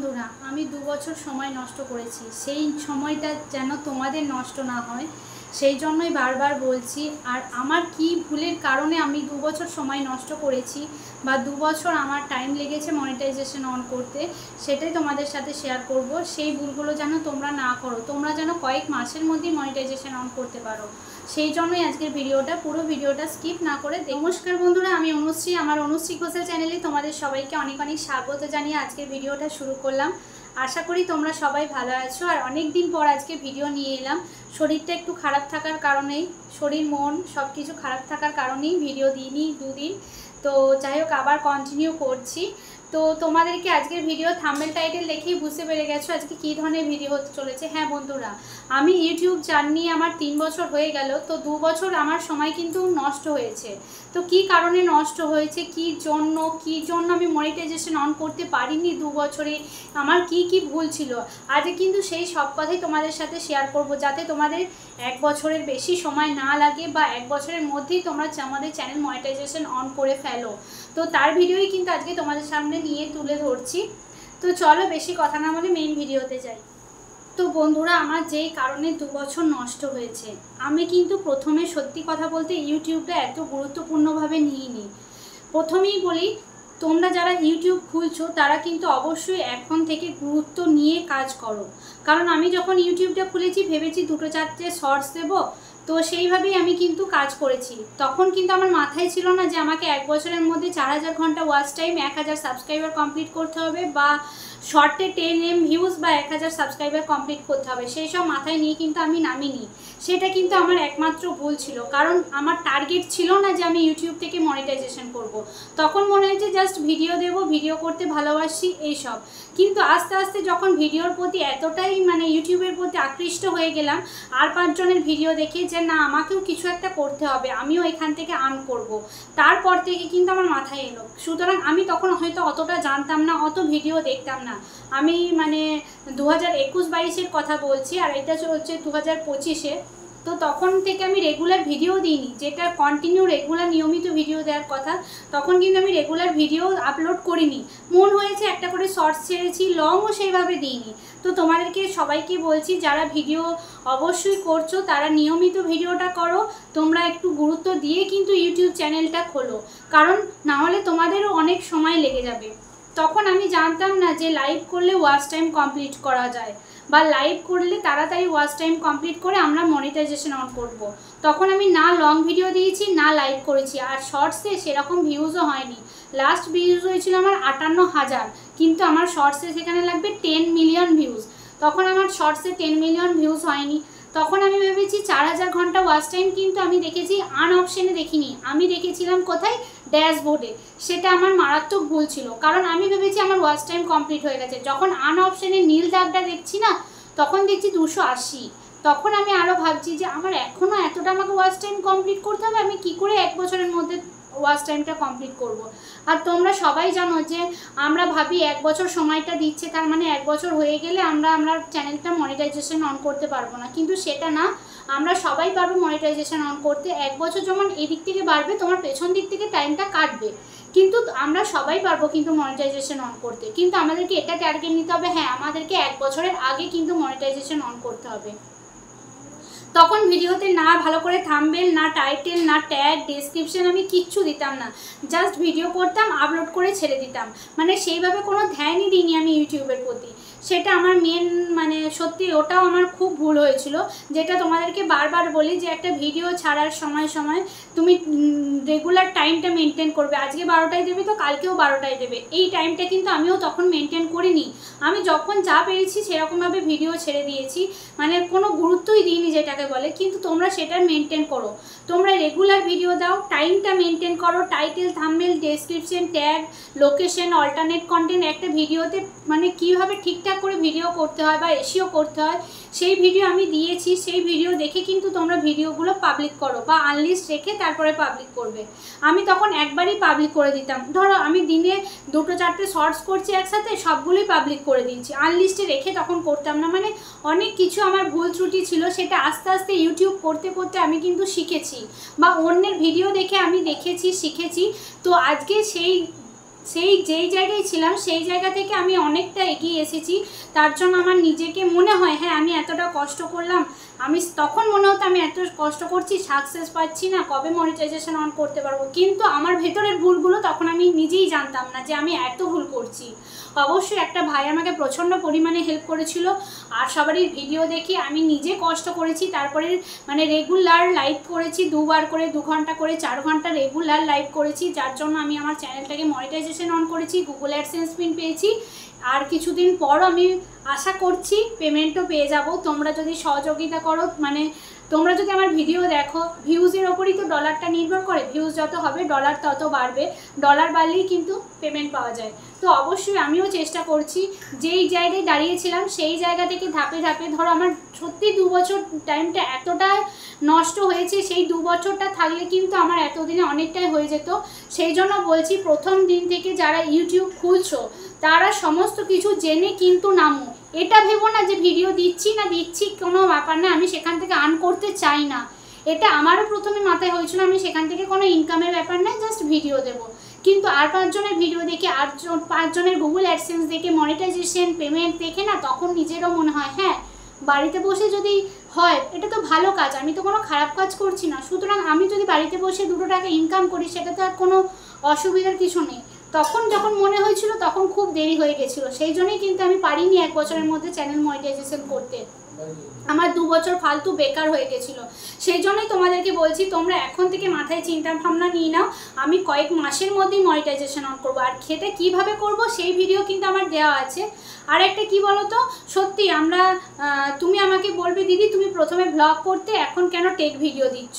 বন্ধুরা, আমি 2 বছর সময় নষ্ট করেছি। সেই সময়টা যেন তোমাদের নষ্ট না হয় সেই জন্যই বারবার বলছি। আর আমার কি ভুলের কারণে আমি 2 বছর সময় নষ্ট করেছি বা 2 বছর আমার টাইম লেগেছে মনিটাইজেশন অন করতে, সেটাই তোমাদের সাথে শেয়ার করব। সেই ভুলগুলো যেন তোমরা না করো, তোমরা যেন কয়েক মাসের মধ্যেই মনিটাইজেশন অন করতে পারো। সেই জন্যই আজকের ভিডিওটা, পুরো ভিডিওটা স্কিপ না করে। নমস্কার বন্ধুরা, আমি অনুশ্রী, আমার অনুশ্রী ঘোষাল চ্যানেলে তোমাদের সবাইকে অনেক অনেক স্বাগত জানিয়ে আজকের ভিডিওটা শুরু করলাম। আশা করি তোমরা সবাই ভালো আছো। আর অনেক দিন পর আজকে ভিডিও নিয়ে এলাম। শরীরটা একটু খারাপ থাকার কারণেই, শরীর মন সব কিছু খারাপ থাকার কারণেই ভিডিও দিইনি 2 দিন। তো যাই হোক, আবার কন্টিনিউ করছি। তো তোমাদেরকে আজকের ভিডিও থাম্বনেল টাইটেল দেখেই বুঝতে পেরে গেছো আজকে কী ধরনের ভিডিও হতে চলেছে। হ্যাঁ বন্ধুরা, আমি ইউটিউব জার্নি আমার 3 বছর হয়ে গেল। তো 2 বছর আমার সময় কিন্তু নষ্ট হয়েছে। তো কি কারণে নষ্ট হয়েছে, কি জন্য আমি মনিটাইজেশন অন করতে পারিনি 2 বছরে, আমার কি ভুল ছিল, আজকে কিন্তু সেই সব কথাই তোমাদের সাথে শেয়ার করব, যাতে তোমাদের 1 বছরের বেশি সময় না লাগে বা 1 বছরের মধ্যেই তোমরা আমাদের চ্যানেল মনিটাইজেশন অন করে ফেলো। তো তার ভিডিওই কিন্তু আজকে তোমাদের সামনে নিয়ে তুলে ধরছি। তো চলো বেশি কথা না বলে মেইন ভিডিওতে যাই। তো বন্ধুরা, আমার যেই কারণে 2 বছর নষ্ট হয়েছে, আমি কিন্তু প্রথমে সত্যি কথা বলতে ইউটিউবটা এত গুরুত্বপূর্ণভাবে নিইনি। প্রথমেই বলি, তোমরা যারা ইউটিউব খুলছো তারা কিন্তু অবশ্যই এখন থেকে গুরুত্ব নিয়ে কাজ করো। কারণ আমি যখন ইউটিউবটা খুলেছি ভেবেছি 2-4টে শর্টস দেবো, তো সেইভাবেই আমি কিন্তু কাজ করেছি। তখন কিন্তু আমার মাথায় ছিল না যে আমাকে 1 বছরের মধ্যে 4000 ঘন্টা ওয়াচ টাইম, 1000 সাবস্ক্রাইবার কমপ্লিট করতে হবে, বা শর্টে 10M ভিউজ বা 1000 সাবস্ক্রাইবার কমপ্লিট করতে হবে। সেই সব মাথায় নিয়ে কিন্তু আমি নামিনি। সেটা কিন্তু আমার একমাত্র ভুল ছিল, কারণ আমার টার্গেট ছিল না যে আমি ইউটিউব থেকে মনিটাইজেশন করব। তখন মনে হয়েছে জাস্ট ভিডিও দেব, ভিডিও করতে ভালোবাসি এইসব। কিন্তু আস্তে আস্তে যখন ভিডিওর প্রতি এতটাই ইউটিউবের প্রতি আকৃষ্ট হয়ে গেলাম, আর 5 জনের ভিডিও দেখে যে না, আমাকেও কিছু একটা করতে হবে, আমিও এখান থেকে আর্ন করব, তারপর থেকে কিন্তু আমার মাথায় এলো। সুতরাং আমি তখন হয়তো অতটা জানতাম না, অত ভিডিও দেখতাম না। আমি 2021-22-এর কথা বলছি, আর এটা হচ্ছে 2025-এ। তো তখন থেকে আমি রেগুলার ভিডিও দিইনি, যেটা কন্টিনিউ রেগুলার নিয়মিত ভিডিও দেওয়ার কথা, তখন কিন্তু আমি রেগুলার ভিডিও আপলোড করিনি। মন হয়েছে একটা করে শর্টস ছেড়েছি, লংও সেইভাবে দিইনি। তো তোমাদেরকে সবাইকে বলছি, যারা ভিডিও অবশ্যই করছো তারা নিয়মিত ভিডিওটা করো। তোমরা একটু গুরুত্ব দিয়ে কিন্তু ইউটিউব চ্যানেলটা খোলো, কারণ নাহলে তোমাদেরও অনেক সময় লেগে যাবে। তখন আমি জানতাম না যে লাইভ করলে ওয়াচ টাইম কমপ্লিট করা যায়, বা লাইভ করলে তাড়াতাড়ি ওয়াচ টাইম কমপ্লিট করে আমরা মনিটাইজেশন অন করব। তখন আমি না লং ভিডিও দিয়েছি না লাইভ করেছি, আর শর্টসে সেরকম ভিউজও হয়নি। লাস্ট ভিউজ হয়েছিল আমার 58,000, কিন্তু আমার শর্টসে সেখানে লাগবে 10 মিলিয়ন ভিউজ। তখন আমার শর্টসে 10 মিলিয়ন ভিউজ হয়নি। তখন আমি ভেবেছি 4000 ঘন্টা ওয়াচ টাইম, কিন্তু আমি দেখেছি আন অপশানে দেখিনি, আমি দেখেছিলাম কোথায়, ড্যাশবোর্ডে। সেটা আমার মারাত্মক ভুল ছিল, কারণ আমি ভেবেছি আমার ওয়াচ টাইম কমপ্লিট হয়ে গেছে। যখন আন অপশানে নীল দাগটা দেখছি না, তখন দেখছি 280। তখন আমি আরও ভাবছি যে আমার এখনও এতটা আমাকে ওয়াচ টাইম কমপ্লিট করতে হবে, আমি কি করে 1 বছরের মধ্যে ওয়াচ টাইমটা কমপ্লিট করব। আর তোমরা সবাই জানো যে আমরা ভাবি 1 বছর সময়টা দিচ্ছে, তার মানে 1 বছর হয়ে গেলে আমরা চ্যানেলটা মনিটাইজেশন অন করতে পারবো না, কিন্তু সেটা না। আমরা সবাই পারবো মনিটাইজেশন অন করতে। 1 বছর যেমন এদিক থেকে বাড়বে, তোমার পেছন দিক থেকে টাইমটা কাটবে, কিন্তু আমরা সবাই পারবো কিন্তু মনিটাইজেশন অন করতে। কিন্তু আমাদেরকে এটা টার্গেট নিতে হবে, হ্যাঁ আমাদেরকে 1 বছরের আগে কিন্তু মনিটাইজেশন অন করতে হবে। তখন ভিডিওতে না ভালো করে থাম্বনেল, না টাইটেল, না ট্যাগ, ডেসক্রিপশন আমি কিচ্ছু দিতাম না। জাস্ট ভিডিও করতাম, আপলোড করে ছেড়ে দিতাম। সেইভাবে কোনো ধ্যানই দিইনি আমি ইউটিউবের প্রতি। সেটা আমার মেন সত্যি ওটাও আমার খুব ভুল হয়েছিল। যেটা তোমাদেরকে বারবার বলি, যে একটা ভিডিও ছাড়ার সময় তুমি রেগুলার টাইমটা মেনটেন করবে। আজকে 12টায় দেবে তো কালকেও 12টায় দেবে, এই টাইমটা কিন্তু আমিও তখন মেনটেন করিনি। আমি যখন যা পেরেছি সেরকমভাবে ভিডিও ছেড়ে দিয়েছি, কোনো গুরুত্বই দিইনি যেটাকে বলে। কিন্তু তোমরা সেটা মেনটেন করো, তোমরা রেগুলার ভিডিও দাও, টাইমটা মেনটেন করো। Title, thumbnail, description, tag, location, alternate content, একটা ভিডিওতে কীভাবে ঠিকঠাক করে ভিডিও করতে হয় বা এসিও করতে হয়, সেই ভিডিও আমি দিয়েছি। সেই ভিডিও দেখে কিন্তু তোমরা ভিডিওগুলো পাবলিক করো, বা আনলিস্ট রেখে তারপরে পাবলিক করবে। আমি তখন একবারই পাবলিক করে দিতাম। ধরো আমি দিনে 2-4টে শর্টস করছি একসাথে, সবগুলোই পাবলিক করে দিয়েছি, আনলিস্টে রেখে তখন করতাম না। অনেক কিছু আমার ভুল ত্রুটি ছিল, সেটা আস্তে আস্তে ইউটিউব করতে করতে আমি কিন্তু শিখেছি, বা অন্যের ভিডিও দেখে আমি দেখেছি, শিখেছি। তো আজকে সেই সেই যেই জায়গায় ছিলাম সেই জায়গা থেকে আমি অনেকটা এগিয়ে এসেছি। তার জন্য আমার নিজেকে মনে হয় হ্যাঁ আমি এতটা কষ্ট করলাম, আমি তখন মনে হতো আমি এত কষ্ট করছি, সাকসেস পাচ্ছি না, কবে মনিটাইজেশন অন করতে পারবো। কিন্তু আমার ভেতরের ভুলগুলো তখন আমি নিজেই জানতাম না যে আমি এত ভুল করছি। অবশ্যই একটা ভাই আমাকে প্রচণ্ড পরিমাণে হেল্প করেছিল, আর সবারই ভিডিও দেখে আমি নিজে কষ্ট করেছি। তারপরে মানে রেগুলার লাইভ করেছি, 2 বার করে 2 ঘন্টা করে 4 ঘন্টা রেগুলার লাইভ করেছি, যার জন্য আমি আমার চ্যানেলটাকে মনিটাইজেশন অন করেছি, গুগল অ্যাডসেন্স পিন পেয়েছি। আর কিছুদিন পর আমি আশা করছি পেমেন্টও পেয়ে যাব। তোমরা যদি সহযোগিতা করো, মানে তোমরা যদি আমার ভিডিও দেখো, ভিউজের ওপরই তো ডলারটা নির্ভর করে, ভিউজ যত হবে ডলার তত বাড়বে, ডলার বাড়লেই কিন্তু পেমেন্ট পাওয়া যায়। তো অবশ্যই আমিও চেষ্টা করছি, যেই জায়গায় দাঁড়িয়েছিলাম সেই জায়গা থেকে ধাপে ধাপে, ধরো আমার সত্যি 2 বছর টাইমটা এতটা নষ্ট হয়েছে, সেই 2 বছরটা থাকলে কিন্তু আমার এতদিনে অনেকটাই হয়ে যেত। সেই জন্য বলছি প্রথম দিন থেকে যারা ইউটিউব খুলছো তারা সমস্ত কিছু জেনে কিন্তু নামো। এটা ভেবো না যে ভিডিও দিচ্ছি না দিচ্ছি কোনো ব্যাপার না, আমি সেখান থেকে আর্ন করতে চাই না। এটা আমারও প্রথমে মাথায় হয়েছিল, আমি সেখান থেকে কোনো ইনকামের ব্যাপার নাই, জাস্ট ভিডিও দেবো। কিন্তু আর 5 জনের ভিডিও দেখে, 5 জনের গুগল অ্যাডসেন্স দেখে, মনিটাইজেশন পেমেন্ট দেখে না, তখন নিজেরও মনে হয় হ্যাঁ বাড়িতে বসে যদি হয় এটা তো ভালো কাজ, আমি তো কোনো খারাপ কাজ করছি না, সুতরাং আমি যদি বাড়িতে বসে 2 টাকা ইনকাম করি সেটা তো আর কোনো অসুবিধার কিছু নেই। তখন যখন মনে হয়েছিল তখন খুব দেরি হয়ে গেছিলো, সেই জন্যই কিন্তু আমি পারিনি 1 বছরের মধ্যে চ্যানেল মনিটাইজেশন করতে। আমার 2 বছর ফালতু বেকার হয়ে গেছিলো। সেই জন্যই তোমাদেরকে বলছি তোমরা এখন থেকে মাথায় চিন্তা ভাবনা নিয়ে নাও, আমি কয়েক মাসের মধ্যেই মনিটাইজেশন অন করবো। আর খেতে কিভাবে করব সেই ভিডিও কিন্তু আমার দেওয়া আছে। আর একটা কি বলো তো, সত্যি আমরা তুমি আমাকে বলবে দিদি তুমি প্রথমে ব্লগ করতে, এখন কেন টেক ভিডিও দিচ্ছ।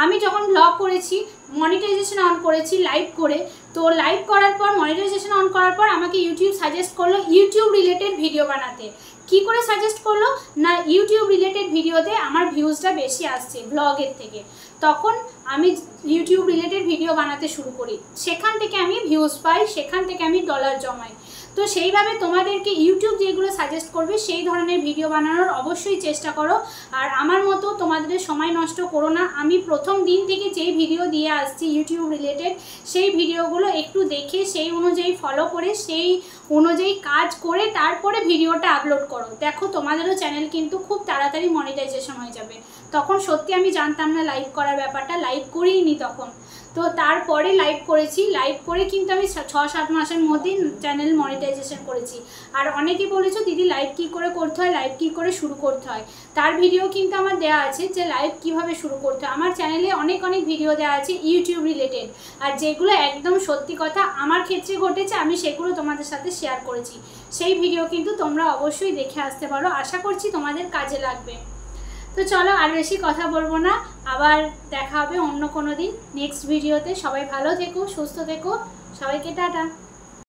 আমি যখন ব্লগ করেছি, মনিটাইজেশন অন করেছি লাইভ করে, তো লাইভ করার পর মনিটাইজেশন অন করার পর আমাকে ইউটিউব সাজেস্ট করলো ইউটিউব রিলেটেড ভিডিও বানাতে। কি করে সাজেস্ট করলো না, ইউটিউব রিলেটেড ভিডিওতে আমার ভিউজটা বেশি আসছে ব্লগের থেকে, তখন আমি ইউটিউব রিলেটেড ভিডিও বানাতে শুরু করি, সেখান থেকে আমি ভিউজ পাই, সেখান থেকে আমি ডলার জমাই। তো সেইভাবে তোমাদেরকে ইউটিউব যেগুলো সাজেস্ট করবে সেই ধরনের ভিডিও বানানোর অবশ্যই চেষ্টা করো। আর আমার মতো তোমাদের সময় নষ্ট করো না। আমি প্রথম দিন থেকে যেই ভিডিও দিয়ে আসছি ইউটিউব রিলেটেড, সেই ভিডিওগুলো একটু দেখে সেই অনুযায়ী ফলো করে সেই অনুযায়ী কাজ করে তারপরে ভিডিওটা আপলোড করো, দেখো তোমাদেরও চ্যানেল কিন্তু খুব তাড়াতাড়ি মনিটাইজেশন হয়ে যাবে। তখন সত্যি আমি জানতাম না লাইভ করার ব্যাপারটা, লাইভ করিনি তখন। তো তারপরে লাইভ করেছি, লাইভ করে কিন্তু আমি 6-7 মাসের মধ্যেই চ্যানেল মনিটাইজেশন করেছি। আর অনেকে বলেছো দিদি লাইভ কী করে করতে হয়, লাইভ কী করে শুরু করতে হয়, তার ভিডিও কিন্তু আমার দেওয়া আছে যে লাইভ কিভাবে শুরু করতে হয়। আমার চ্যানেলে অনেক ভিডিও দেওয়া আছে ইউটিউব রিলেটেড, আর যেগুলো একদম সত্যি কথা আমার ক্ষেত্রে ঘটেছে আমি সেগুলো তোমাদের সাথে শেয়ার করেছি। সেই ভিডিও কিন্তু তোমরা অবশ্যই দেখে আসতে পারো, আশা করছি তোমাদের কাজে লাগবে। তো চলো আর বেশি কথা বলবো না, আবার দেখা হবে অন্য কোনো দিন নেক্সট ভিডিওতে। সবাই ভালো থেকো, সুস্থ থেকো, সবাইকে টাটা।